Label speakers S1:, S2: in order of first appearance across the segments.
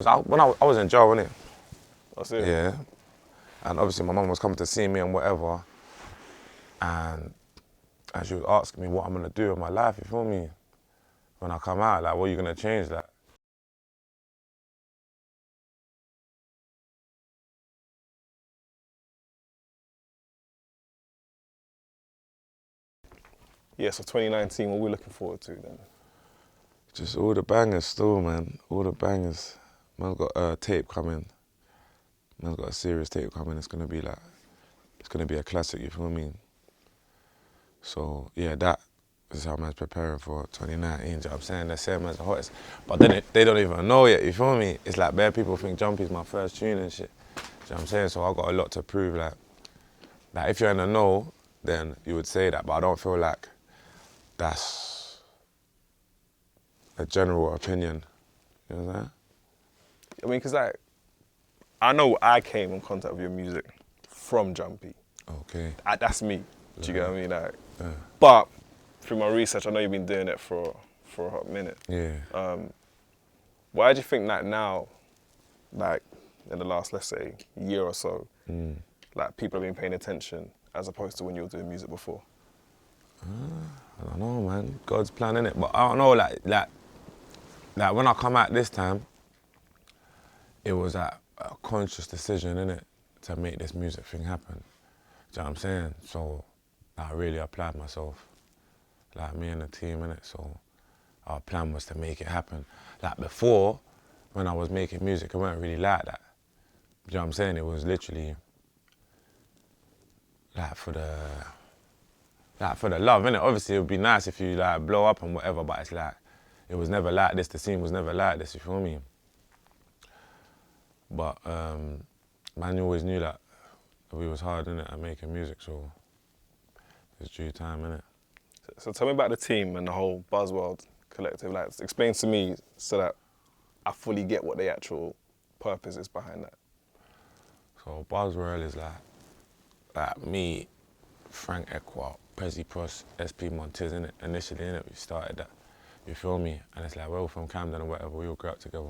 S1: When I was in jail, innit?
S2: That's it.
S1: Yeah. And obviously my mum was coming to see me and whatever. And she was asking me what I'm gonna do with my life, you feel me? When I come out, like, what are you gonna change? Like,
S2: Yeah, so 2019, what we're looking forward to then?
S1: just all the bangers still, man. All the bangers. Man's got a tape coming. Man's got a serious tape coming. It's gonna be a classic, you feel me? So yeah, that is how man's preparing for 2019. You know what I'm saying? They're saying man's the hottest. But then they don't even know yet, you feel me? It's like bare people think Jumpy's my first tune and shit. You know what I'm saying? So I got a lot to prove, like if you're in the know, then you would say that, but I don't feel like that's a general opinion. You know what I'm saying?
S2: I mean, because like, I know I came in contact with your music from Jumpy.
S1: Okay.
S2: That's me. Do you get what I mean? Like,
S1: Yeah.
S2: but through my research, I know you've been doing it for a hot minute.
S1: Yeah.
S2: Why do you think that now, like in the last, let's say, year or so, like people have been paying attention as opposed to when you were doing music before?
S1: I don't know, man. God's plan, innit? But I don't know, like when I come out this time, it was a conscious decision, innit, to make this music thing happen. Do you know what I'm saying? So I really applied myself, like me and the team, innit? So our plan was to make it happen. Like before, when I was making music, it wasn't really like that. Do you know what I'm saying? It was literally like for the love, innit? Obviously, it would be nice if you like blow up and whatever, but it's like, it was never like this. The scene was never like this, you feel me? But man, always knew that we was hard, innit, at making music, so it's due time, innit?
S2: So tell me about the team and the whole Buzzworld collective. Like, explain to me so that I fully get what the actual purpose is behind that.
S1: So Buzzworld is like me, Frank Equa, Prezi Pros, SP Montez, innit? Initially, innit, we started that. You feel me? And it's like, we're all from Camden or whatever, we all grew up together.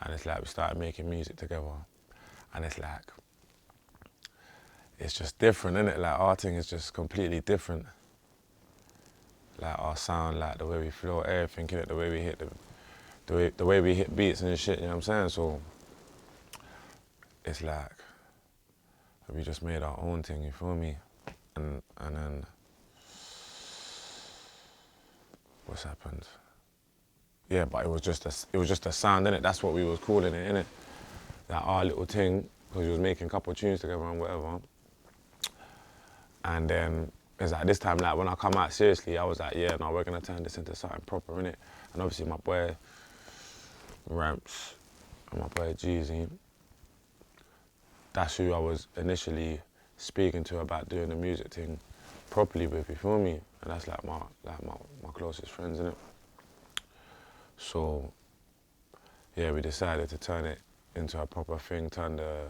S1: And it's like, we started making music together. And it's like, it's just different, innit? Like, our thing is just completely different. Like, our sound, like, the way we flow, everything, innit? The way we hit the way we hit beats and shit, you know what I'm saying? So, it's like, we just made our own thing, you feel me? And then, what's happened? Yeah, but it was just a sound, innit? That's what we was calling it, innit? Like our little thing, because we was making a couple of tunes together and whatever. And then it's like this time, like when I come out seriously, I was like, yeah, no, we're gonna turn this into something proper, innit? And obviously my boy Ramps and my boy Jeezy, that's who I was initially speaking to about doing the music thing properly with, you feel me? And that's like my closest friends, innit? So, yeah, we decided to turn it into a proper thing, turn the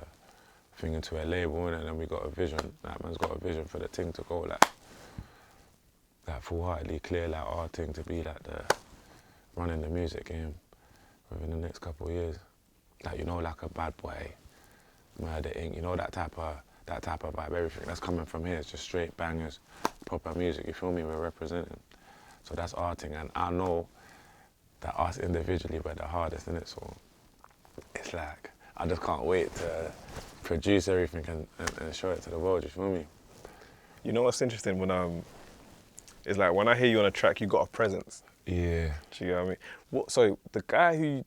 S1: thing into a label, innit? And then we got a vision. Like, man's got a vision for the thing to go like full-heartedly clear, like our thing to be like the running the music game within the next couple of years. Like, you know, like a Bad Boy, Murder Inc., you know, that type of vibe, everything that's coming from here is just straight bangers, proper music, you feel me? We're representing. So that's our thing, and I know that us individually we're the hardest, innit? So it's like, I just can't wait to produce everything and show it to the world, you feel me?
S2: You know what's interesting when it's like when I hear you on a track, you got a presence.
S1: Yeah.
S2: Do you get what I mean? So the guy who,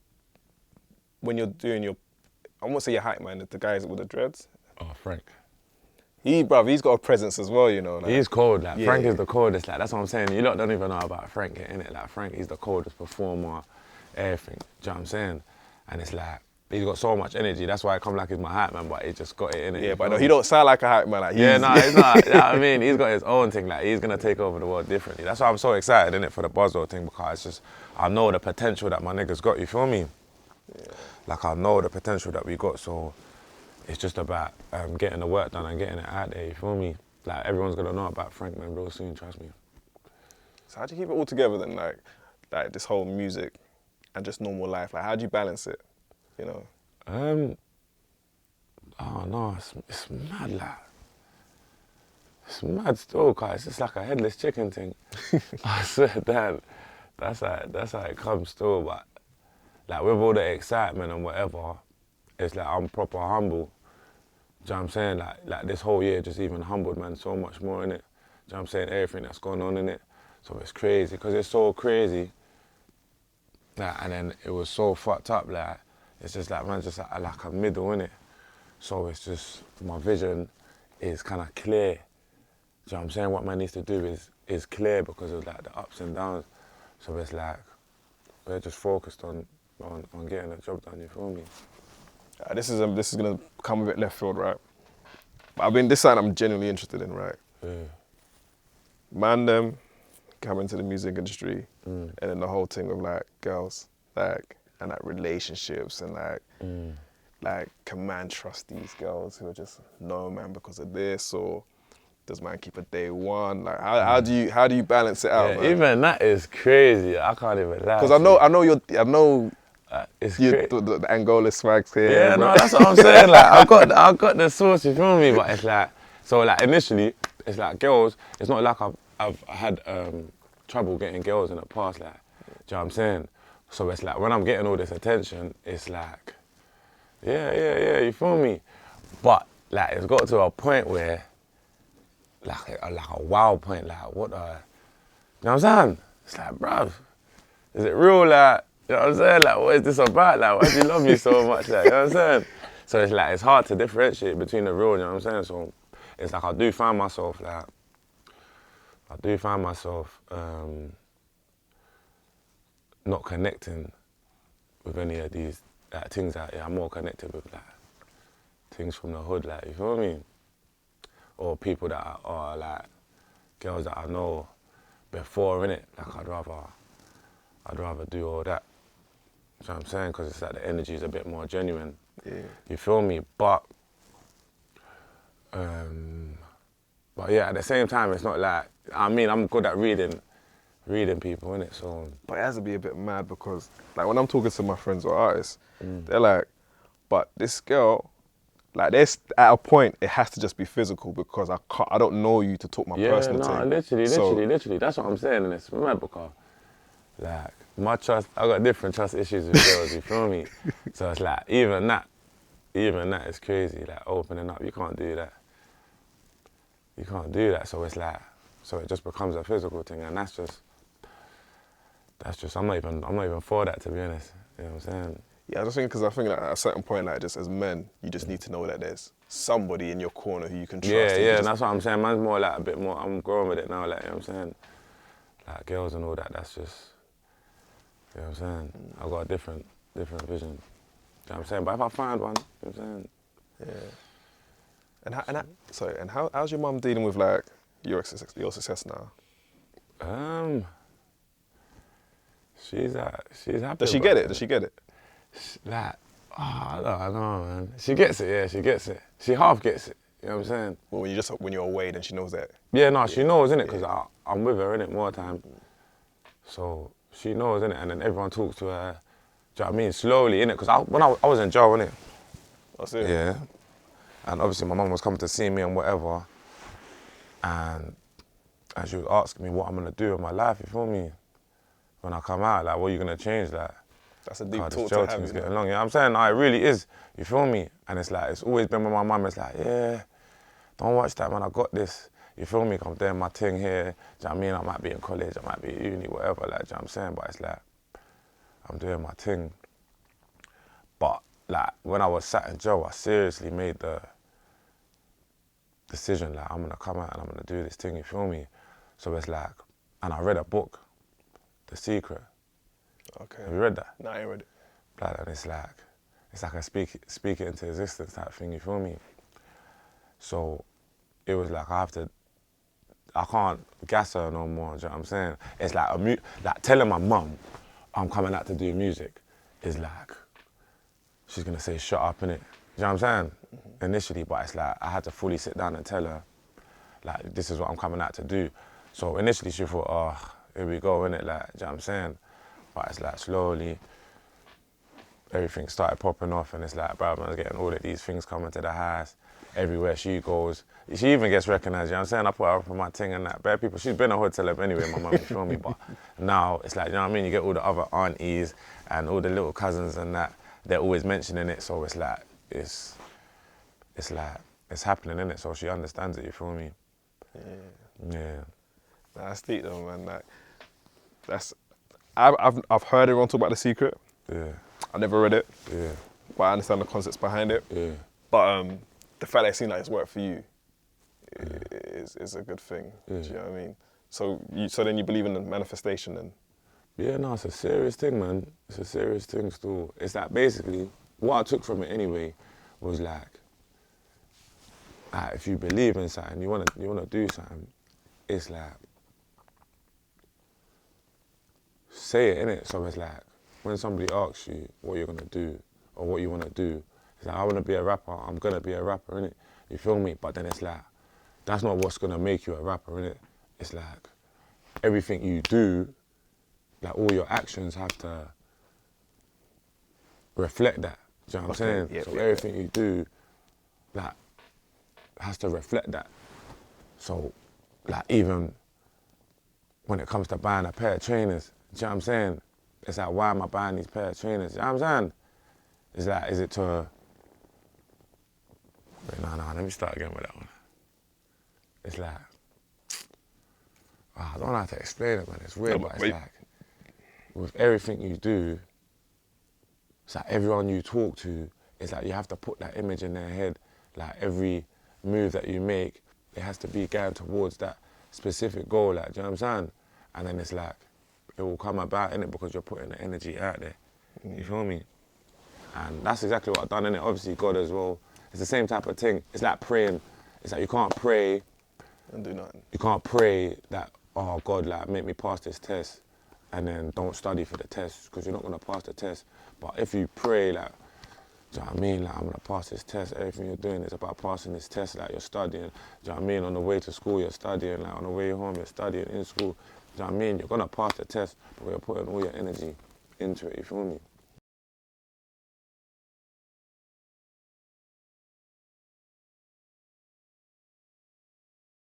S2: when you're doing your, I won't say your hype man, the guy with the dreads.
S1: Oh, Frank.
S2: He's got a presence as well, you know. Like,
S1: He's cold, like,
S2: yeah.
S1: Frank is the coldest, like, that's what I'm saying. You lot don't even know about Frank, innit? Like, Frank, he's the coldest performer, everything, do you know what I'm saying? And it's like, he's got so much energy, that's why I come like he's my hype man, but he just got it, innit?
S2: Yeah, but no, he don't sound like a hype man. Like,
S1: yeah, no, he's not, you know what I mean? He's got his own thing, like, he's gonna take over the world differently. That's why I'm so excited, innit, for the Buzzworld thing, because it's just, I know the potential that my niggas got, you feel me? Yeah. Like, I know the potential that we got, so it's just about getting the work done and getting it out there, you feel me? Like, everyone's gonna know about Frank, man, real soon, trust me.
S2: So how do you keep it all together then, like this whole music and just normal life? Like, how do you balance it? you know?
S1: Oh no, it's mad like. It's mad still, cause it's just like a headless chicken thing. I swear, Dad, that's how it comes still. But like with all the excitement and whatever, it's like I'm proper humble. Do you know what I'm saying? Like this whole year just even humbled man so much more in it. Do you know what I'm saying? Everything that's going on in it. So it's crazy, cause it's so crazy. Like, and then it was so fucked up. Like it's just like man, just like a middle in it. So it's just my vision is kind of clear. Do you know what I'm saying? What man needs to do is clear because of like the ups and downs. So it's like we're just focused on getting the job done. You feel me?
S2: This is gonna come a bit left field, right? But this is something I'm genuinely interested in, right?
S1: Yeah.
S2: Man, them come into the music industry, and then the whole thing of like girls, like and like relationships and like can man trust these girls who are just no man because of this, or does man keep a day one? Like how do you balance it out,
S1: Yeah,
S2: man?
S1: even that is crazy. I can't even lie.
S2: Because I know
S1: it's
S2: you
S1: crazy.
S2: the Angola swags here.
S1: Yeah,
S2: bro.
S1: no, that's what I'm saying. Like I got the source. You feel me? But it's like so like initially it's like girls. It's not like I've had trouble getting girls in the past. Like, do you know what I'm saying? So it's like when I'm getting all this attention, it's like, yeah. You feel me? But like it's got to a point where. Like a wow point, like what the, you know what I'm saying? It's like, bruv, is it real? Like, you know what I'm saying? Like, what is this about? Like, why do you love me so much? Like, you know what I'm saying? So it's like, it's hard to differentiate between the real, you know what I'm saying? So it's like, I do find myself not connecting with any of these things out here. I'm more connected with like things from the hood, like, you feel me? Or people that are like girls that I know before, innit? Like I'd rather do all that. You know what I'm saying? Because it's like the energy is a bit more genuine.
S2: Yeah.
S1: You feel me? But yeah, at the same time, it's not like I'm good at reading people, innit? So
S2: But it has to be a bit mad because, like, when I'm talking to my friends or artists, they're like, but this girl, like, there's at a point it has to just be physical because I don't know you to talk my
S1: yeah,
S2: personal
S1: no,
S2: thing.
S1: literally. That's what I'm saying, and it's mad because, like, my trust, I got different trust issues with girls. You feel me? So it's like even that is crazy. Like opening up, you can't do that. So it's like, so it just becomes a physical thing, and that's just. I'm not even for that, to be honest. You know what I'm saying?
S2: Yeah, I just think because I think like, at a certain point, like just as men, you just need to know that there's somebody in your corner who you can trust.
S1: Yeah, and that's what I'm saying. Man's more like a bit more. I'm growing with it now. Like, you know what I'm saying? Like girls and all that. That's just. You know what I'm saying? I've got a different vision. You know what I'm saying? But if I find one, you know what I'm saying?
S2: Yeah. And how's your mum dealing with like your success now?
S1: She's happy.
S2: Does she
S1: about
S2: get it? Does she get it?
S1: Like, I don't know, man. She gets it, yeah, she gets it. She half gets it, you know what I'm saying?
S2: Well, when you're away, then she knows that.
S1: Yeah, no, she knows, innit? Because I'm with her, innit, more time. So she knows, innit? And then everyone talks to her, do you know what I mean? Slowly, innit? Because when I was in jail, innit?
S2: I see.
S1: Yeah. And obviously my mum was coming to see me and whatever. And she was asking me what I'm going to do with my life, you feel me? When I come out, like, what are you going to change? Like,
S2: That's a deep talk
S1: this
S2: to
S1: jail
S2: have,
S1: thing's
S2: you know?
S1: getting long. You know what I'm saying? No, it really is. You feel me? And it's like, it's always been with my mum. It's like, yeah, don't watch that, man. I got this. You feel me? I'm doing my thing here. Do you know what I mean? I might be in college. I might be at uni, whatever. Like, do you know what I'm saying? But it's like, I'm doing my thing. But, like, when I was sat in jail, I seriously made the decision, like, I'm going to come out and I'm going to do this thing. You feel me? So it's like, and I read a book, The Secret.
S2: Okay.
S1: Have you read that?
S2: No, I ain't read it.
S1: Like, and it's like a speak it into existence type thing, you feel me? So it was like I can't gas her no more, do you know what I'm saying? It's like like telling my mum I'm coming out to do music is like, she's gonna say shut up, innit? Do you know what I'm saying? Initially, but it's like I had to fully sit down and tell her, like, this is what I'm coming out to do. So initially she thought, oh, here we go, innit? Like, do you know what I'm saying? But it's like slowly, everything started popping off, and it's like, bro, man's getting all of these things coming to the house. Everywhere she goes, she even gets recognised, you know what I'm saying? I put her up on my thing and that. Bare people, she's been a hood celeb anyway, my mum, you feel me? But now, it's like, you know what I mean? You get all the other aunties and all the little cousins and that, they're always mentioning it, so it's like, it's happening, innit? So she understands it, you feel me? Yeah.
S2: Nah, that's deep though, man. Like, I've heard everyone talk about The Secret.
S1: Yeah.
S2: I never read it,
S1: Yeah.
S2: but I understand the concepts behind it.
S1: Yeah.
S2: But the fact that it seems like it's worked for you is a good thing.
S1: Yeah.
S2: Do you know what I mean? So then you believe in the manifestation then?
S1: Yeah, no, it's a serious thing, man. It's a serious thing still. It's like basically, what I took from it anyway was like if you believe in something, you wanna do something, it's like, say it, innit? So it's like, when somebody asks you what you're gonna do or what you wanna do, it's like, I wanna be a rapper, I'm gonna be a rapper, innit? You feel me? But then it's like, that's not what's gonna make you a rapper, innit? It's like, everything you do, like all your actions have to reflect that. Do you know what I'm saying?
S2: Yeah,
S1: so
S2: yeah,
S1: everything you do, like, has to reflect that. So, like, even when it comes to buying a pair of trainers, do you know what I'm saying? It's like, why am I buying these pair of trainers? You know what I'm saying? It's like, is it to... Wait, no, let me start again with that one. It's like... I don't know how to explain it, man. It's weird,
S2: No,
S1: but it's
S2: wait.
S1: like, with everything you do, it's like everyone you talk to, it's like you have to put that image in their head. Like every move that you make, it has to be going towards that specific goal, like, do you know what I'm saying? And then it's like, it will come about, innit, because you're putting the energy out there. You feel me? And that's exactly what I've done, innit? Obviously, God as well. It's the same type of thing. It's like praying. It's like you can't pray.
S2: And do nothing.
S1: You can't pray that, oh, God, like, make me pass this test, and then don't study for the test, because you're not going to pass the test. But if you pray, like, do you know what I mean? Like, I'm going to pass this test. Everything you're doing is about passing this test. Like, you're studying. Do you know what I mean? On the way to school, you're studying. Like, on the way home, you're studying. In school, do you know what I mean? You're going to pass the test, but you're putting all your energy into it. You feel me?